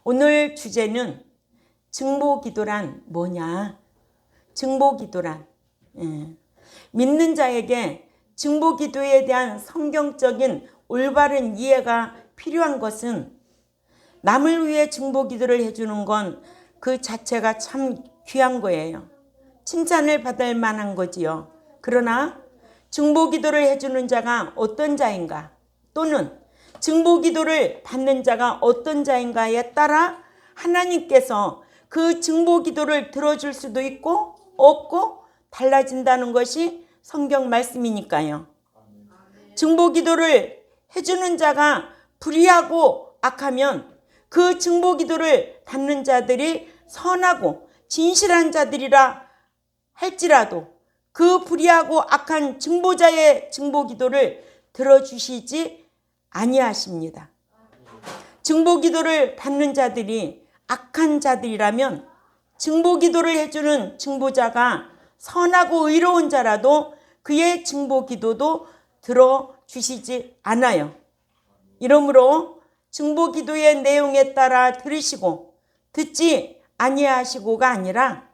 오늘 주제는 증보기도란 뭐냐? 증보기도란 믿는 자에게 증보기도에 대한 성경적인 올바른 이해가 필요한 것은 남을 위해 증보기도를 해주는 건 그 자체가 참 귀한 거예요. 칭찬을 받을 만한 거지요. 그러나 증보기도를 해주는 자가 어떤 자인가, 또는 증보기도를 받는 자가 어떤 자인가에 따라 하나님께서 그 증보기도를 들어줄 수도 있고 없고 달라진다는 것이 성경 말씀이니까요. 증보기도를 해주는 자가 불의하고 악하면 그 증보기도를 받는 자들이 선하고 진실한 자들이라 할지라도 그 불의하고 악한 증보자의 증보기도를 들어주시지 아니하십니다. 증보기도를 받는 자들이 악한 자들이라면 증보기도를 해주는 증보자가 선하고 의로운 자라도 그의 증보기도도 들어주시지 않아요. 이러므로 증보기도의 내용에 따라 들으시고 듣지 아니하시고가 아니라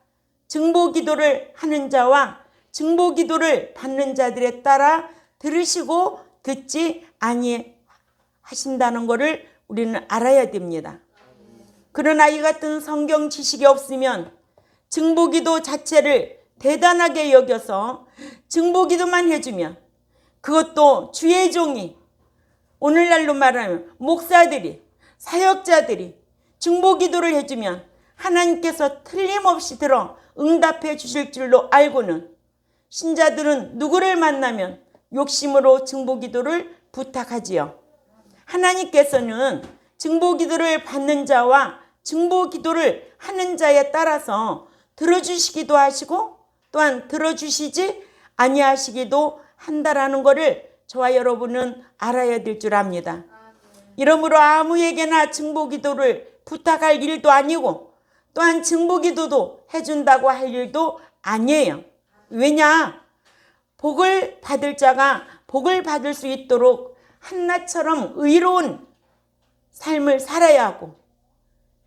증보기도를 하는 자와 증보기도를 받는 자들에 따라 들으시고 듣지 아니하신다는 것을 우리는 알아야 됩니다. 그러나 이 같은 성경 지식이 없으면 증보기도 자체를 대단하게 여겨서 증보기도만 해주면, 그것도 주의 종이, 오늘날로 말하면 목사들이, 사역자들이 증보기도를 해주면 하나님께서 틀림없이 들어 응답해 주실 줄로 알고는 신자들은 누구를 만나면 욕심으로 증보기도를 부탁하지요. 하나님께서는 증보기도를 받는 자와 증보기도를 하는 자에 따라서 들어주시기도 하시고 또한 들어주시지 아니하시기도 한다라는 것을 저와 여러분은 알아야 될 줄 압니다. 이러므로 아무에게나 증보기도를 부탁할 일도 아니고 또한 증보기도도 해준다고 할 일도 아니에요. 왜냐? 복을 받을 자가 복을 받을 수 있도록 한나처럼 의로운 삶을 살아야 하고,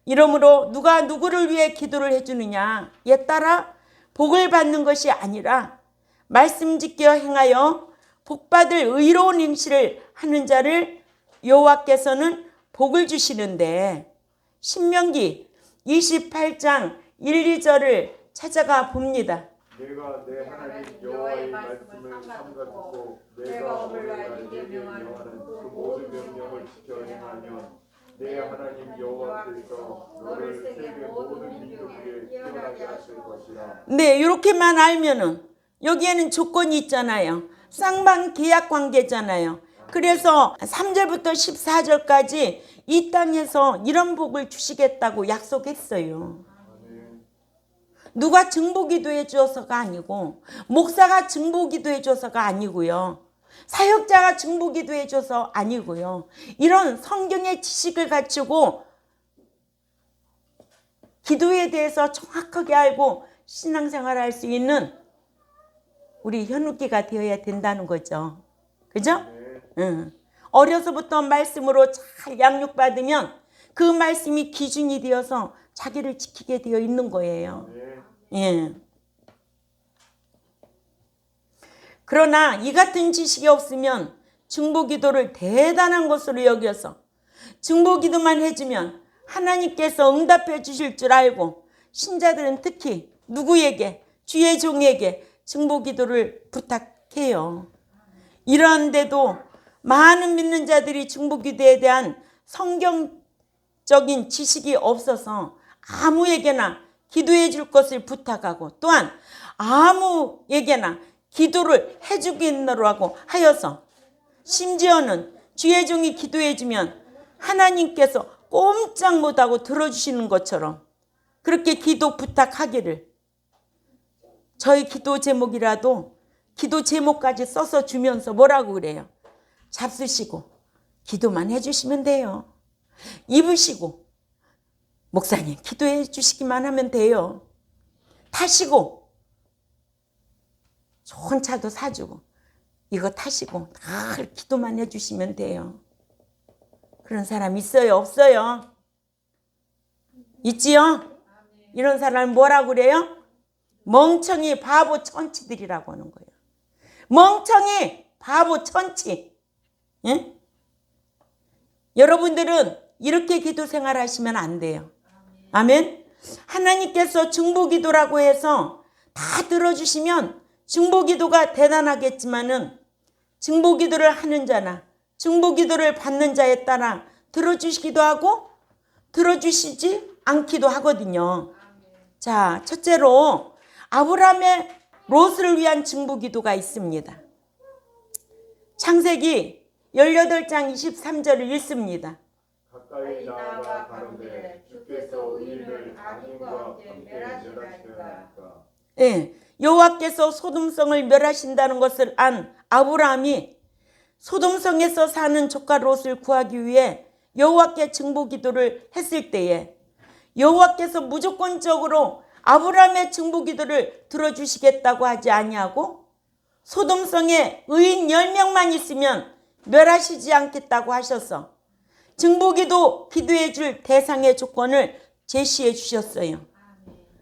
이러므로 누가 누구를 위해 기도를 해주느냐에 따라 복을 받는 것이 아니라 말씀 지켜 행하여 복받을 의로운 행실을 하는 자를 여호와께서는 복을 주시는데, 신명기 28장 1, 2절을 찾아가 봅니다. 내가 내 하나님 여호와의 말씀을 삼가두고 내가 너를 알게 명하는 그 모든 명령을 지켜 행하면 내 하나님 여호와께서 너를 세계 모든 민족 위에 뛰어나게 하실 것이라. 네, 이렇게만 알면은 여기에는 조건이 있잖아요. 쌍방 계약 관계잖아요. 그래서 3절부터 14절까지 이 땅에서 이런 복을 주시겠다고 약속했어요. 누가 증보기도 해줘서가 아니고, 목사가 증보기도 해줘서가 아니고요, 사역자가 증보기도 해줘서 아니고요, 이런 성경의 지식을 갖추고 기도에 대해서 정확하게 알고 신앙생활을 할 수 있는 우리 현욱기가 되어야 된다는 거죠. 그죠? 응. 어려서부터 말씀으로 잘 양육받으면 그 말씀이 기준이 되어서 자기를 지키게 되어 있는 거예요. 예. 그러나 이 같은 지식이 없으면 증보기도를 대단한 것으로 여겨서 증보기도만 해주면 하나님께서 응답해 주실 줄 알고 신자들은 특히 누구에게? 주의 종에게 증보기도를 부탁해요. 이러한데도 많은 믿는 자들이 증보기도에 대한 성경적인 지식이 없어서 아무에게나 기도해 줄 것을 부탁하고, 또한 아무에게나 기도를 해주겠노라고 하여서, 심지어는 주의 종이 기도해 주면 하나님께서 꼼짝 못하고 들어주시는 것처럼 그렇게 기도 부탁하기를, 저희 기도 제목이라도 기도 제목까지 써서 주면서 뭐라고 그래요? 잡수시고 기도만 해주시면 돼요. 입으시고 목사님 기도해 주시기만 하면 돼요. 타시고 좋은 차도 사주고 이거 타시고 늘 기도만 해주시면 돼요. 그런 사람 있어요? 없어요? 있지요? 이런 사람을 뭐라고 그래요? 멍청이 바보 천치들이라고 하는 거예요. 멍청이 바보 천치. 예? 여러분들은 이렇게 기도 생활 하시면 안 돼요. 아멘. 하나님께서 중보기도라고 해서 다 들어주시면 중보기도가 대단하겠지만은 중보기도를 하는 자나 중보기도를 받는 자에 따라 들어주시기도 하고 들어주시지 않기도 하거든요. 자, 첫째로 아브라함의 롯을 위한 중보기도가 있습니다. 창세기 18장 23절을 읽습니다. 가까이 나아가 가는데 주께서 의인을 악인과 함께 멸하시나이까. 예, 여호와께서 소돔성을 멸하신다는 것을 안 아브라함이 소돔성에서 사는 조카 롯을 구하기 위해 여호와께 중보기도를 했을 때에 여호와께서 무조건적으로 아브라함의 중보기도를 들어주시겠다고 하지 아니하고 소돔성에 의인 10명만 있으면 멸하시지 않겠다고 하셔서 중보기도 기도해 줄 대상의 조건을 제시해 주셨어요.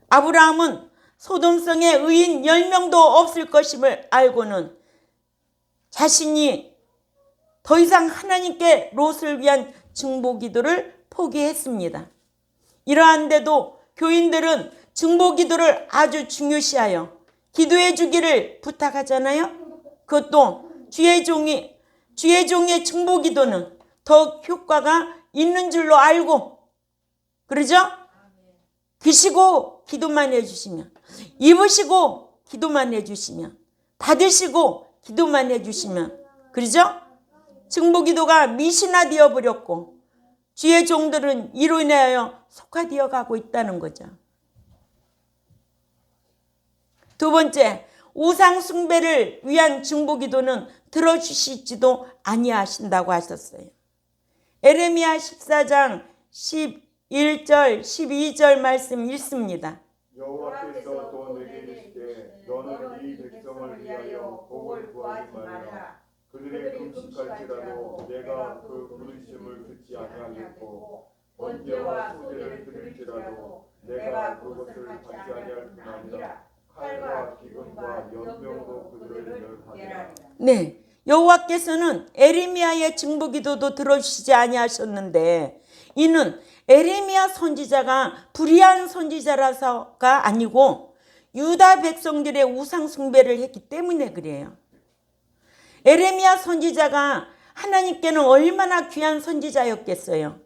아브라함은 소돔성에 의인 10명도 없을 것임을 알고는 자신이 더 이상 하나님께 롯을 위한 중보기도를 포기했습니다. 이러한데도 교인들은 중보기도를 아주 중요시하여 기도해 주기를 부탁하잖아요. 그것도 주의 종의 중보기도는 더욱 효과가 있는 줄로 알고, 그러죠? 드시고 기도만 해주시면, 입으시고 기도만 해주시면, 받으시고 기도만 해주시면, 그러죠? 중보기도가 미신화되어 버렸고 주의 종들은 이로 인하여 속화되어 가고 있다는 거죠. 두 번째, 우상 숭배를 위한 중보기도는 들어주시지도 아니하신다고 하셨어요. 에레미야 14장 11절 12절 말씀 읽습니다. 여호와께서 또 내게 이르시되 너는 이 백성을 위하여 복을 구하지 말라. 그들의 금식할지라도 내가 그 부르심을 듣지 아니하겠고 번제와 소제를 드릴지라도 내가 그것을 받지 아니할 뿐 아니라 칼과 기근과 연병으로 그들을 멸하리라. 네, 여호와께서는 에레미야의 중보기도도 들어주시지 아니하셨는데 이는 에레미야 선지자가 불의한 선지자라서가 아니고 유다 백성들의 우상 숭배를 했기 때문에 그래요. 에레미야 선지자가 하나님께는 얼마나 귀한 선지자였겠어요.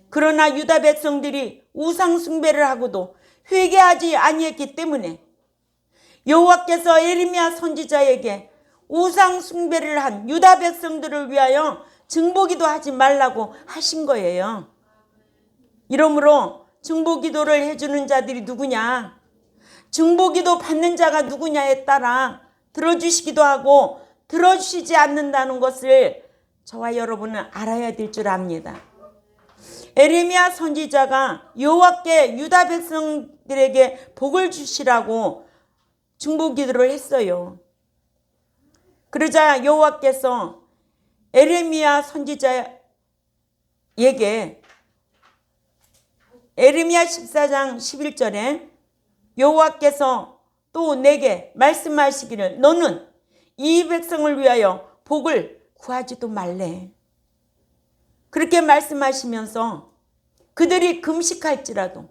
그러나 유다 백성들이 우상 숭배를 하고도 회개하지 아니했기 때문에 여호와께서 에레미야 선지자에게 우상 숭배를 한 유다 백성들을 위하여 중보기도 하지 말라고 하신 거예요. 이러므로 중보기도를 해주는 자들이 누구냐, 중보기도 받는 자가 누구냐에 따라 들어주시기도 하고 들어주시지 않는다는 것을 저와 여러분은 알아야 될 줄 압니다. 에레미야 선지자가 여호와께 유다 백성들에게 복을 주시라고 중보기도를 했어요. 그러자 여호와께서 에레미야 선지자에게 에레미야 14장 11절에 여호와께서 또 내게 말씀하시기를 너는 이 백성을 위하여 복을 구하지도 말래. 그렇게 말씀하시면서 그들이 금식할지라도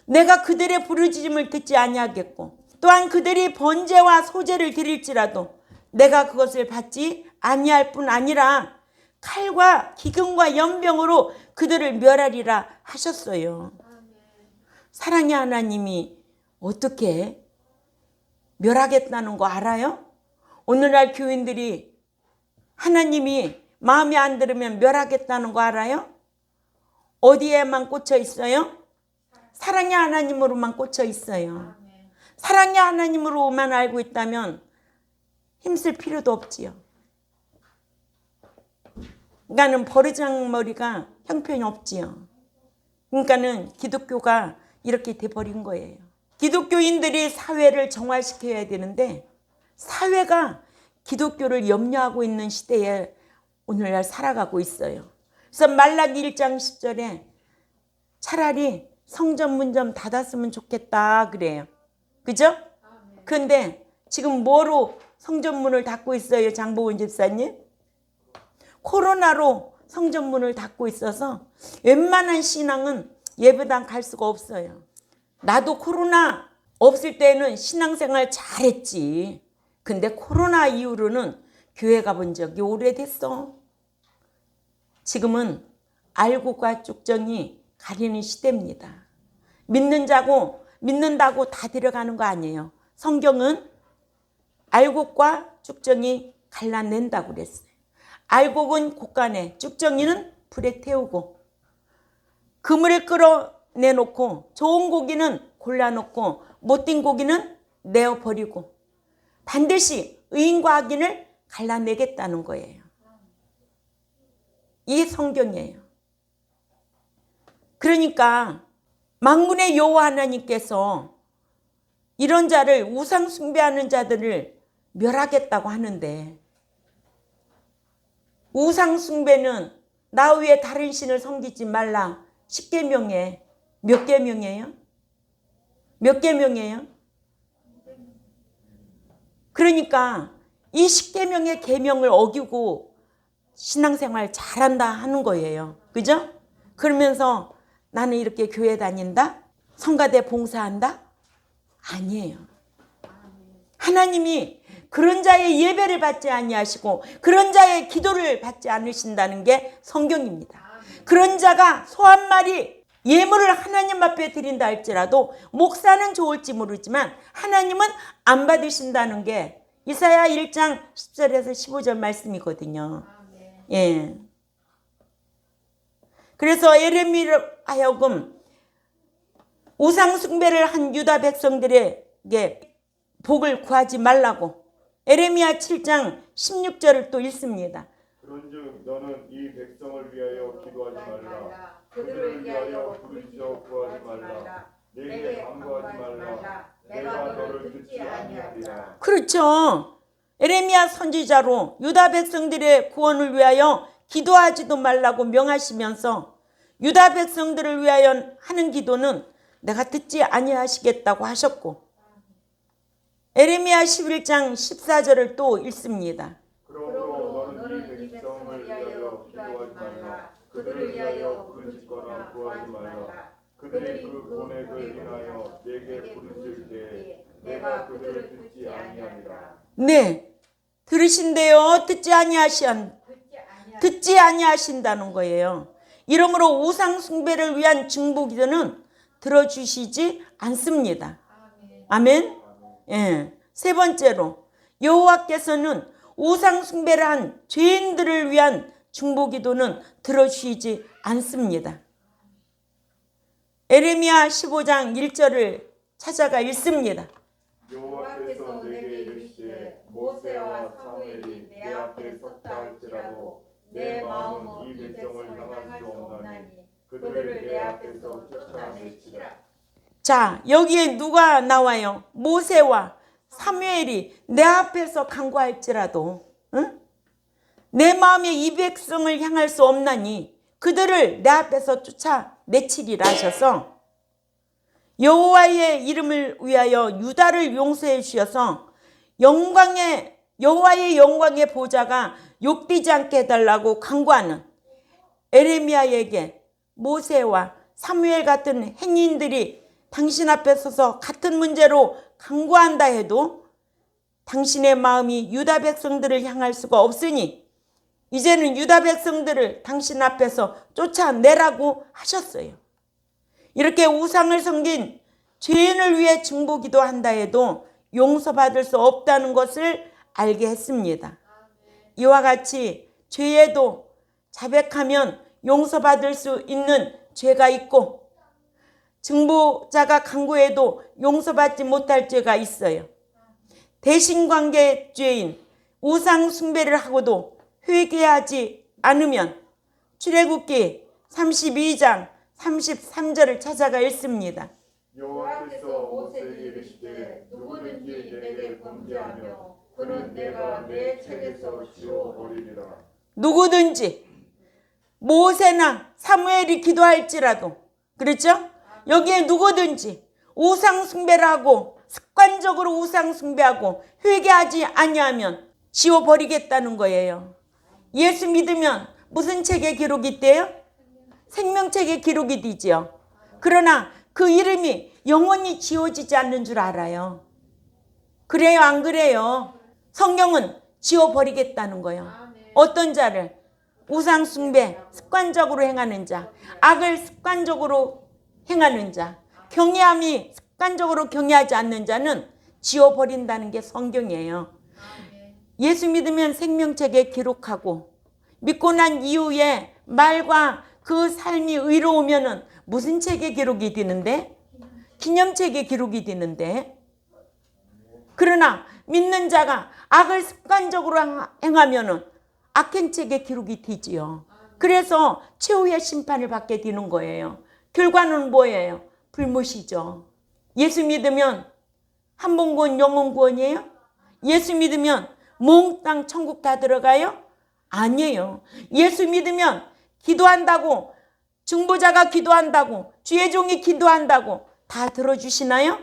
내가 그들의 부르짖음을 듣지 아니하겠고 또한 그들이 번제와 소제를 드릴지라도 내가 그것을 받지 아니할 뿐 아니라 칼과 기근과 연병으로 그들을 멸하리라 하셨어요. 사랑의 하나님이 어떻게 멸하겠다는 거 알아요? 오늘날 교인들이 하나님이 마음에 안 들으면 멸하겠다는 거 알아요? 어디에만 꽂혀 있어요? 사랑의 하나님으로만 꽂혀 있어요. 사랑의 하나님으로만 알고 있다면 힘쓸 필요도 없지요. 그러니까는 버르장머리가 형편이 없지요. 그러니까는 기독교가 이렇게 돼버린 거예요. 기독교인들이 사회를 정화시켜야 되는데 사회가 기독교를 염려하고 있는 시대에 오늘날 살아가고 있어요. 그래서 말라기 1장 10절에 차라리 성전 문 좀 닫았으면 좋겠다 그래요. 그죠? 근데 지금 뭐로 성전 문을 닫고 있어요, 장보은 집사님? 코로나로 성전 문을 닫고 있어서 웬만한 신앙은 예배당 갈 수가 없어요. 나도 코로나 없을 때는 신앙생활 잘했지. 근데 코로나 이후로는 교회 가본 적이 오래됐어. 지금은 알곡과 쭉정이 가리는 시대입니다. 믿는다고 다 데려가는 거 아니에요. 성경은 알곡과 쭉정이 갈라낸다고 그랬어요. 알곡은 곳간에, 쭉정이는 불에 태우고, 그물을 끌어내놓고 좋은 고기는 골라놓고 못된 고기는 내어버리고 반드시 의인과 악인을 갈라내겠다는 거예요. 이게 성경이에요. 그러니까 만군의 여호와 하나님께서 이런 자를, 우상 숭배하는 자들을 멸하겠다고 하는데, 우상 숭배는 나 외에 다른 신을 섬기지 말라 10계명에 몇 계명이에요? 몇 계명이에요? 그러니까 이 10계명의 계명을 어기고 신앙생활 잘한다 하는 거예요. 그죠? 그러면서 나는 이렇게 교회 다닌다? 성가대 봉사한다? 아니에요. 하나님이 그런 자의 예배를 받지 아니하시고 그런 자의 기도를 받지 않으신다는 게 성경입니다. 그런 자가 소 한 마리 예물을 하나님 앞에 드린다 할지라도 목사는 좋을지 모르지만 하나님은 안 받으신다는 게 이사야 1장 10절에서 15절 말씀이거든요. 예. 그래서 예레미야로 하여금 우상 숭배를 한 유다 백성들에게 복을 구하지 말라고 예레미야 7장 16절을 또 읽습니다. 그런즉 너는 이 백성을 위하여 기도하지 말라. 그들을 위하여 부르짖어 구하지 말라. 내게 간구하지 말라. 내가 너를 듣지 아니하리라. 그렇죠. 예레미야 선지자로 유다 백성들의 구원을 위하여 기도하지도 말라고 명하시면서 유다 백성들을 위하여 하는 기도는 내가 듣지 아니하시겠다고 하셨고, 예레미야 11장 14절을 또 읽습니다. 그러므로 너는 이 백성을 위하여 기도하지 말라. 그들을 위하여 부르짖거나 구하지 말라. 그들이 그 고뇌를 인하여 내게 부르짖을 때에 내가 그들을 듣지 아니하리라. 네, 들으신대요. 듣지 아니하신다는 거예요. 이러므로 우상 숭배를 위한 중보기도는 들어주시지 않습니다. 아멘. 예. 세 번째로 여호와께서는 우상 숭배를 한 죄인들을 위한 중보기도는 들어주시지 않습니다. 예레미야 15장 1절을 찾아가 읽습니다. 여호와께서 내게 이르시되 모세와 사무엘이 내 앞에 섰다 할지라도 내 마음은 이 백성을 향할 수 없나니 그들을 내 앞에서 쫓아내시라. 자, 여기에 누가 나와요? 모세와 사무엘이 내 앞에서 간구할지라도 내 마음에 이 백성을 향할 수 없나니 그들을 내 앞에서 쫓아내치리라 하셔서 여호와의 이름을 위하여 유다를 용서해 주셔서 여호와의 영광의 보좌가 욕되지 않게 해달라고 간구하는 예레미야에게 모세와 사무엘 같은 행인들이 당신 앞에 서서 같은 문제로 간구한다 해도 당신의 마음이 유다 백성들을 향할 수가 없으니 이제는 유다 백성들을 당신 앞에서 쫓아내라고 하셨어요. 이렇게 우상을 섬긴 죄인을 위해 중보기도 한다 해도 용서받을 수 없다는 것을 알게 했습니다. 이와 같이 죄에도 자백하면 용서받을 수 있는 죄가 있고 중보자가 간구해도 용서받지 못할 죄가 있어요. 대신관계 죄인 우상 숭배를 하고도 회개하지 않으면 출애굽기 32장 33절을 찾아가 읽습니다. 여호와께서 모세에게 이르시되 누구든지 내게 범죄하며 그는 내가 내 책에서 지워버리리라. 누구든지 모세나 사무엘이 기도할지라도 그렇죠? 여기에 누구든지 우상 숭배를 하고 습관적으로 우상 숭배하고 회개하지 아니하면 지워버리겠다는 거예요. 예수 믿으면 무슨 책에 기록이 돼요? 생명책에 기록이 되지요. 그러나 그 이름이 영원히 지워지지 않는 줄 알아요. 그래요, 안 그래요? 성경은 지워버리겠다는 거예요. 어떤 자를? 우상 숭배, 습관적으로 행하는 자, 악을 습관적으로 행하는 자, 경외함이 습관적으로 경외하지 않는 자는 지워버린다는 게 성경이에요. 예수 믿으면 생명책에 기록하고 믿고 난 이후에 말과 그 삶이 의로우면은 무슨 책에 기록이 되는데? 기념책에 기록이 되는데. 그러나 믿는 자가 악을 습관적으로 행하면은 악행책에 기록이 되지요. 그래서 최후의 심판을 받게 되는 거예요. 결과는 뭐예요? 불못이죠. 예수 믿으면 한 번 구원 영원 구원이에요? 예수 믿으면 몽땅 천국 다 들어가요? 아니에요. 예수 믿으면 기도한다고, 중보자가 기도한다고, 주의 종이 기도한다고 다 들어주시나요?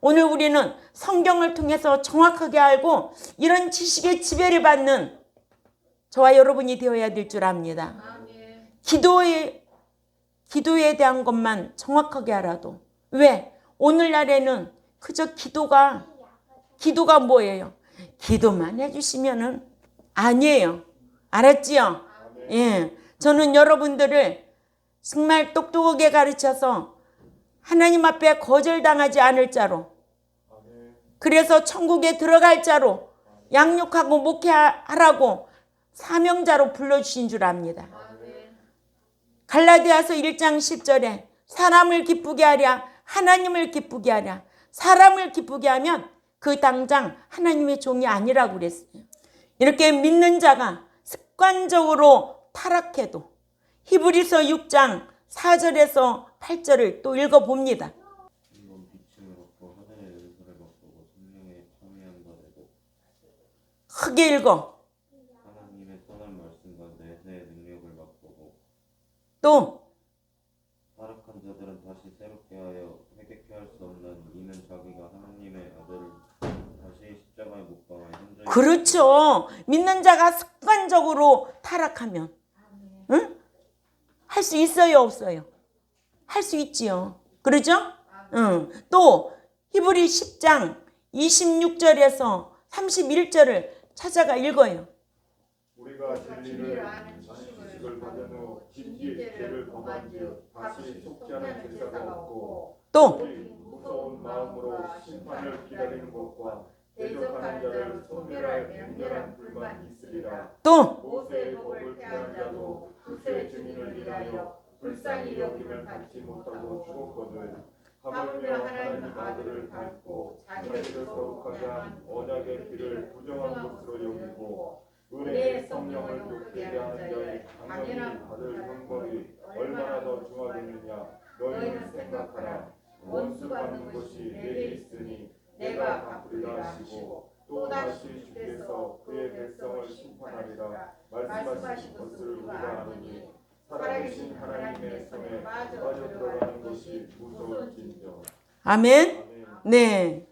오늘 우리는 성경을 통해서 정확하게 알고 이런 지식의 지배를 받는 저와 여러분이 되어야 될 줄 압니다. 기도에 대한 것만 정확하게 알아도. 왜? 오늘날에는 그저 기도가 뭐예요? 기도만 해주시면은 아니에요. 알았지요? 예. 저는 여러분들을 정말 똑똑하게 가르쳐서 하나님 앞에 거절당하지 않을 자로, 그래서 천국에 들어갈 자로 양육하고 목회하라고 사명자로 불러주신 줄 압니다. 갈라디아서 1장 10절에 사람을 기쁘게 하랴 하나님을 기쁘게 하랴. 사람을 기쁘게 하면 그 당장 하나님의 종이 아니라고 그랬어요. 이렇게 믿는 자가 습관적으로 타락해도 히브리서 6장 4절에서 8절을 또 읽어봅니다. 이건 빛을 얻고 하늘의 은사를 맛보고 성령의 참여한 바 되고 크게 읽어. 하나님의 선한 말씀과 내세의 능력을 맛보고 또 타락한 자들은 다시 새롭게 하여 회개케 할 수 없는 이는 자기가 하나님의 아들을 다시 십자가에 못 박아 현재 그렇죠. 믿는 자가 습관적으로 타락하면 응? 할 수 있어요, 없어요? 할 수 있지요. 그러죠? 응. 또 히브리 10장 26절에서 31절을 찾아가 읽어요. 우리가 진리를 아는 지식을 받은 후 깊이 죄를 범한즉 다시 속지 않은 제사가 없고 또 무서운 마음으로 심판을 기다리는 것과 대적하는 자를 소멸할 맹렬한 불만이 있으리라. 또 모세의 법을 피한 자도 그의 증인을 위하여 불쌍히 여김을 받지 못하고 죽었거든. 하물며 하나님 아들을 닮고 자기를 거룩하게 한 언약의 길을 부정한 것으로 여기고 은혜의 성령을 독되게 한 자의 당연히 받을 형벌이 얼마나 더 중하겠느냐. 너희는 생각하라. 원수 받는 것이 내게 있으니 내가 갚으리라 하시고 또다시 주께서 그의 백성을 심판하리라 말씀하신 것을 우리가 아느니 살아계신 하나님의 손에 빠져들어가는 것이 무서울진저. 아멘. 네.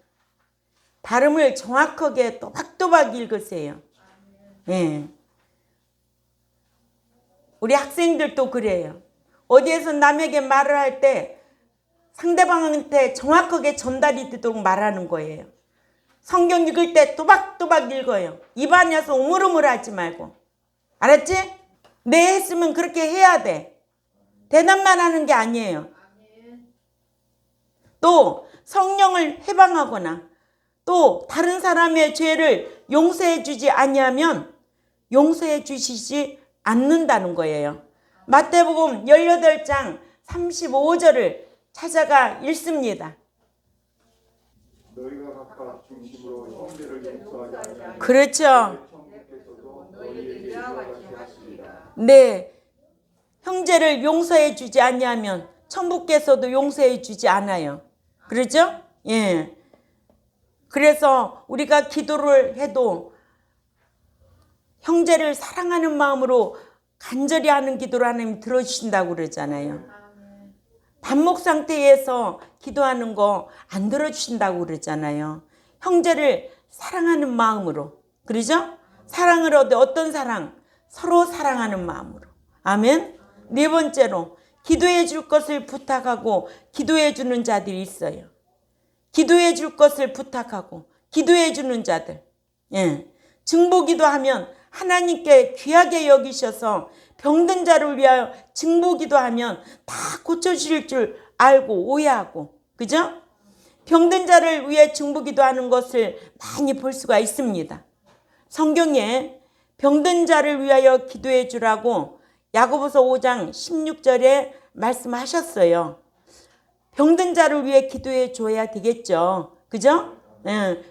발음을 정확하게 또박또박 읽으세요. 예. 우리 학생들도 그래요. 어디에서 남에게 말을 할 때 상대방한테 정확하게 전달이 되도록 말하는 거예요. 성경 읽을 때 또박또박 읽어요. 입안에서 우물우물 하지 말고. 알았지? 네 했으면 그렇게 해야 돼. 대답만 하는 게 아니에요. 또 성령을 해방하거나 또 다른 사람의 죄를 용서해 주지 아니하면 용서해 주시지 않는다는 거예요. 마태복음 18장 35절을 찾아가 읽습니다. 너희가 각각 중심으로 형제를 용서하지 아니하면 그렇죠. 천국에서도 너희에게 이와 같이 하시리라. 네. 형제를 용서해 주지 아니하면 천국께서도 용서해 주지 않아요. 그렇죠? 예. 그래서 우리가 기도를 해도 형제를 사랑하는 마음으로 간절히 하는 기도를 하나님 들어주신다고 그러잖아요. 반목 상태에서 기도하는 거 안 들어주신다고 그러잖아요. 형제를 사랑하는 마음으로. 그러죠? 사랑을 얻어 어떤 사랑? 서로 사랑하는 마음으로. 아멘. 네 번째로 기도해 줄 것을 부탁하고 기도해 주는 자들이 있어요. 기도해 줄 것을 부탁하고 기도해 주는 자들. 예. 증보기도 하면 하나님께 귀하게 여기셔서 병든 자를 위하여 증보기도 하면 다 고쳐주실 줄 알고 오해하고. 그죠? 병든 자를 위해 증보기도 하는 것을 많이 볼 수가 있습니다. 성경에 병든 자를 위하여 기도해 주라고 야고보서 5장 16절에 말씀하셨어요. 병든 자를 위해 기도해 줘야 되겠죠. 그죠?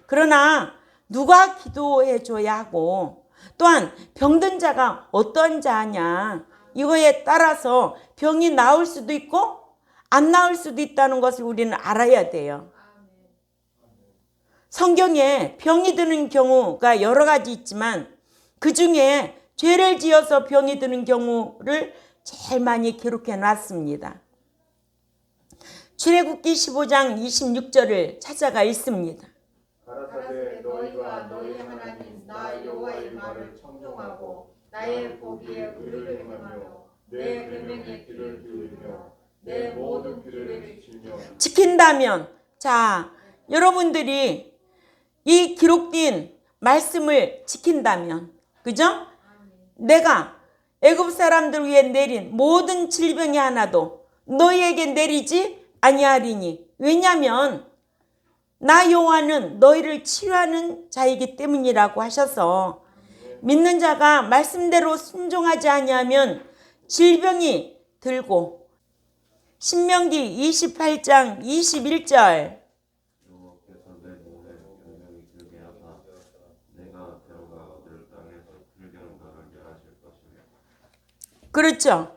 그러나 누가 기도해 줘야 하고 또한 병든 자가 어떤 자냐 이거에 따라서 병이 나을 수도 있고 안 나을 수도 있다는 것을 우리는 알아야 돼요. 성경에 병이 드는 경우가 여러 가지 있지만 그 중에 죄를 지어서 병이 드는 경우를 제일 많이 기록해 놨습니다. 출애굽기 15장 26절을 찾아가 있습니다. 가라사대 너희가 너희 하나님 나 여호와의 말을 청종하고 나의 보기에 의를 행하며 내 계명의 길을 들으며 내 모든 규례를 지키며 지킨다면 자 여러분들이 이 기록된 말씀을 지킨다면 그죠? 내가 애굽 사람들 위해 내린 모든 질병이 하나도 너희에게 내리지 아니하리니 왜냐하면 나 여호와는 너희를 치유하는 자이기 때문이라고 하셔서 믿는 자가 말씀대로 순종하지 아니하면 질병이 들고 신명기 28장 21절 여호와께서 내 몸에 병명이 들게 하사 내가 들어가 얻을 땅에서 풀경과를 멸하실 것이며. 그렇죠.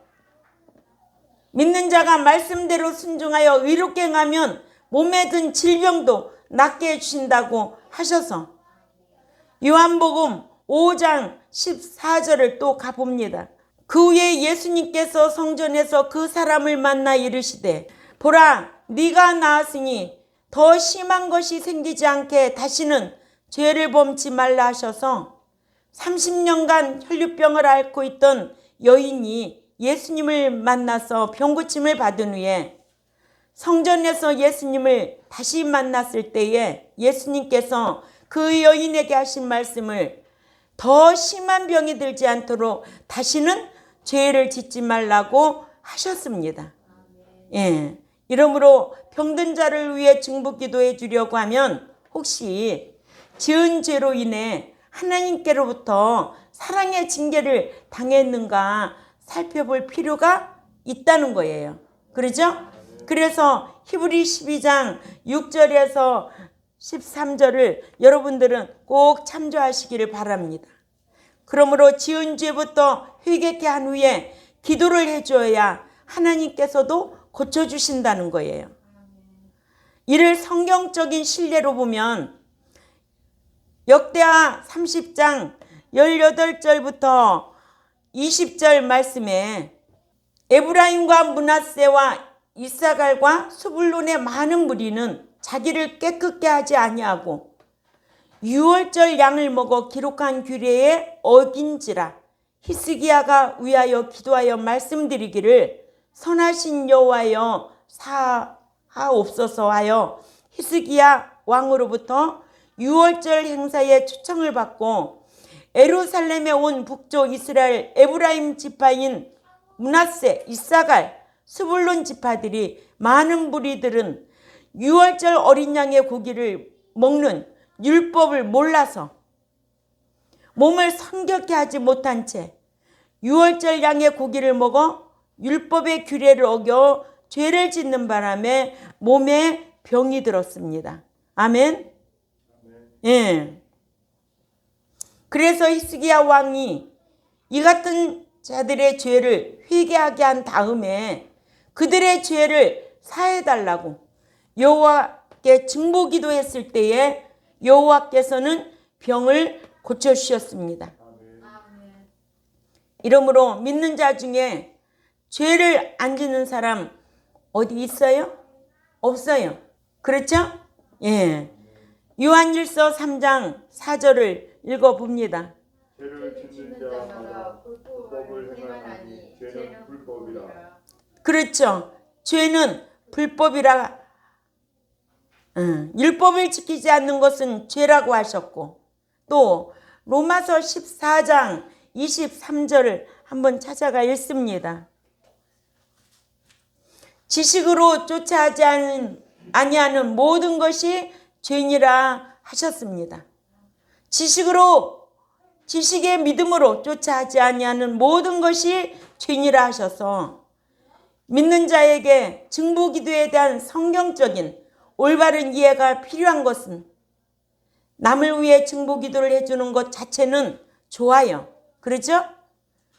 믿는 자가 말씀대로 순종하여 의롭게 행하면 몸에 든 질병도 낫게 해주신다고 하셔서 요한복음 5장 14절을 또 가봅니다. 그 후에 예수님께서 성전에서 그 사람을 만나 이르시되 보라 네가 나았으니 더 심한 것이 생기지 않게 다시는 죄를 범치 말라 하셔서 30년간 혈류병을 앓고 있던 여인이 예수님을 만나서 병고침을 받은 후에 성전에서 예수님을 다시 만났을 때에 예수님께서 그 여인에게 하신 말씀을 더 심한 병이 들지 않도록 다시는 죄를 짓지 말라고 하셨습니다. 예. 이러므로 병든 자를 위해 중보 기도해 주려고 하면 혹시 지은 죄로 인해 하나님께로부터 사랑의 징계를 당했는가 살펴볼 필요가 있다는 거예요. 그러죠? 그래서 히브리 12장 6절에서 13절을 여러분들은 꼭 참조하시기를 바랍니다. 그러므로 지은 죄부터 회개케 한 후에 기도를 해줘야 하나님께서도 고쳐주신다는 거예요. 이를 성경적인 신뢰로 보면 역대하 30장 18절부터 20절 말씀에 에브라임과 므낫세와 이사갈과 스불론의 많은 무리는 자기를 깨끗게 하지 아니하고 유월절 양을 먹어 기록한 규례에 어긴지라 히스기야가 위하여 기도하여 말씀드리기를 선하신 여호와여 사하옵소서 하여 히스기야 왕으로부터 유월절 행사에 초청을 받고 예루살렘에 온 북쪽 이스라엘 에브라임 지파인 므낫세, 이사갈, 스불론 지파들이 많은 무리들은 유월절 어린 양의 고기를 먹는 율법을 몰라서 몸을 성결케 하지 못한 채 유월절 양의 고기를 먹어 율법의 규례를 어겨 죄를 짓는 바람에 몸에 병이 들었습니다. 아멘. 예. 그래서 히스기야 왕이 이 같은 자들의 죄를 회개하게 한 다음에 그들의 죄를 사해달라고 여호와께 증보기도했을 때에 여호와께서는 병을 고쳐주셨습니다. 이러므로 믿는 자 중에 죄를 안 짓는 사람 어디 있어요? 없어요. 그렇죠? 예. 요한일서 3장 4절을 읽어봅니다. 죄를 짓는 자마다 불법을 행하나니 죄는 불법이라. 그렇죠. 죄는 불법이라. 율법을 지키지 않는 것은 죄라고 하셨고, 또 로마서 14장 23절을 한번 찾아가 읽습니다. 지식으로 쫓아하지 아니하는 모든 것이 죄니라 하셨습니다. 지식의 믿음으로 쫓아하지 아니하는 모든 것이 죄니라 하셔서 믿는 자에게 증보기도에 대한 성경적인 올바른 이해가 필요한 것은 남을 위해 증보기도를 해주는 것 자체는 좋아요. 그렇죠?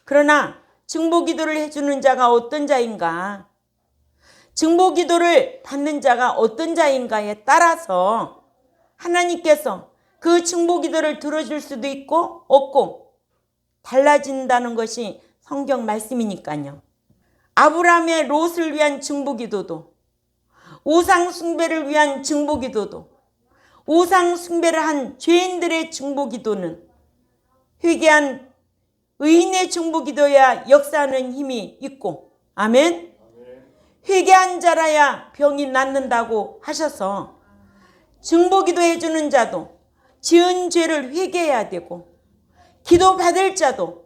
그러나 증보기도를 해주는 자가 어떤 자인가, 증보기도를 받는 자가 어떤 자인가에 따라서 하나님께서 그 증보기도를 들어줄 수도 있고 없고 달라진다는 것이 성경 말씀이니까요. 아브라함의 롯을 위한 증보기도도, 우상 숭배를 위한 증보기도도, 우상 숭배를 한 죄인들의 증보기도는 회개한 의인의 증보기도야 역사하는 힘이 있고, 아멘. 회개한 자라야 병이 낫는다고 하셔서 증보기도 해주는 자도 지은 죄를 회개해야 되고, 기도 받을 자도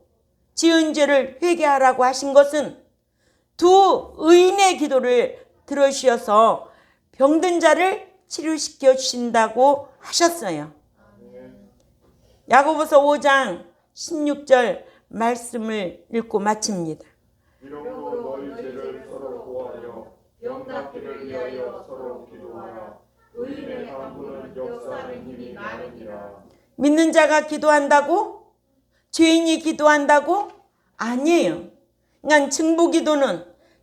지은 죄를 회개하라고 하신 것은 두 의인의 기도를 들으셔서 병든 자를 치료시켜 주신다고 하셨어요. 야고보서 5장 16절 말씀을 읽고 마칩니다. 이러므로 너희 죄를 서로 고하여 병 낫기를 위하여 서로 기도하라. 의인의 간구는 역사하는 힘이 많으니라. 믿는 자가 기도한다고? 죄인이 기도한다고? 아니에요. 그러니까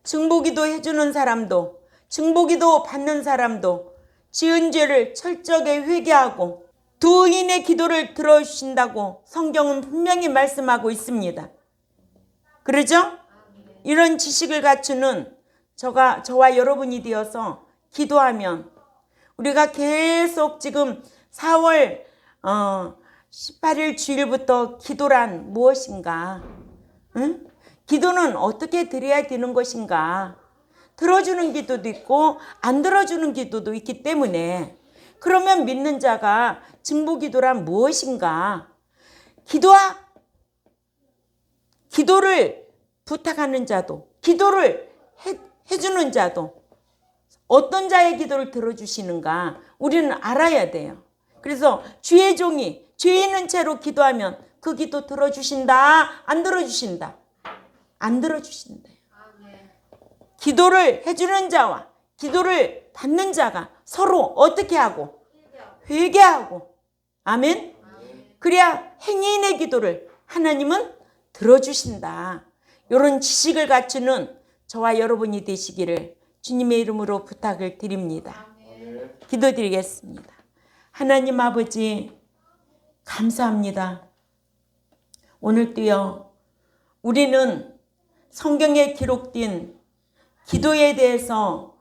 증보기도 해주는 사람도, 증보기도 받는 사람도 지은 죄를 철저하게 회개하고 두 의인의 기도를 들어주신다고 성경은 분명히 말씀하고 있습니다. 그러죠? 이런 지식을 갖추는 저와 여러분이 되어서 기도하면, 우리가 계속 지금 4월 18일 주일부터 기도란 무엇인가? 응? 기도는 어떻게 드려야 되는 것인가? 들어주는 기도도 있고 안 들어주는 기도도 있기 때문에, 그러면 믿는 자가 증보기도란 무엇인가? 기도를 부탁하는 자도, 기도를 해주는 자도 어떤 자의 기도를 들어주시는가 우리는 알아야 돼요. 그래서 주의 종이 죄 있는 채로 기도하면 그 기도 들어주신다? 안 들어주신다? 안 들어주신대요. 기도를 해주는 자와 기도를 받는 자가 서로 어떻게 하고? 회개하고. 아멘? 그래야 행인의 기도를 하나님은 들어주신다. 이런 지식을 갖추는 저와 여러분이 되시기를 주님의 이름으로 부탁을 드립니다. 기도드리겠습니다. 하나님 아버지, 감사합니다. 오늘도요, 우리는 성경에 기록된 기도에 대해서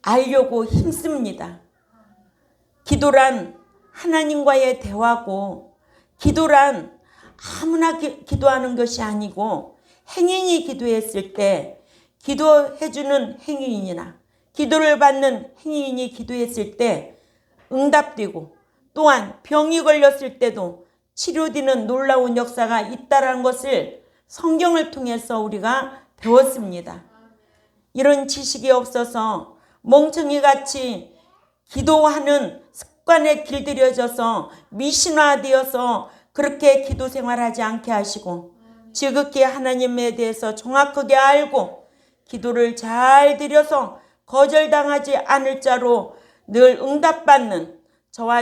알려고 힘씁니다. 기도란 하나님과의 대화고, 기도란 아무나 기도하는 것이 아니고, 행인이 기도했을 때 기도해주는 행인이나 기도를 받는 행인이 기도했을 때 응답되고, 또한 병이 걸렸을 때도 치료되는 놀라운 역사가 있다는 것을 성경을 통해서 우리가 배웠습니다. 이런 지식이 없어서 멍청이같이 기도하는 습관에 길들여져서 미신화되어서 그렇게 기도 생활하지 않게 하시고, 지극히 하나님에 대해서 정확하게 알고 기도를 잘 드려서 거절당하지 않을 자로 늘 응답받는 저와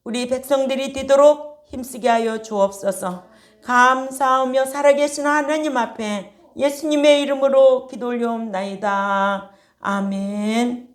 우리 백성들이 되도록 힘쓰게 하여 주옵소서. 감사하며 살아계신 하나님 앞에 예수님의 이름으로 기도 올려옵나이다. 아멘.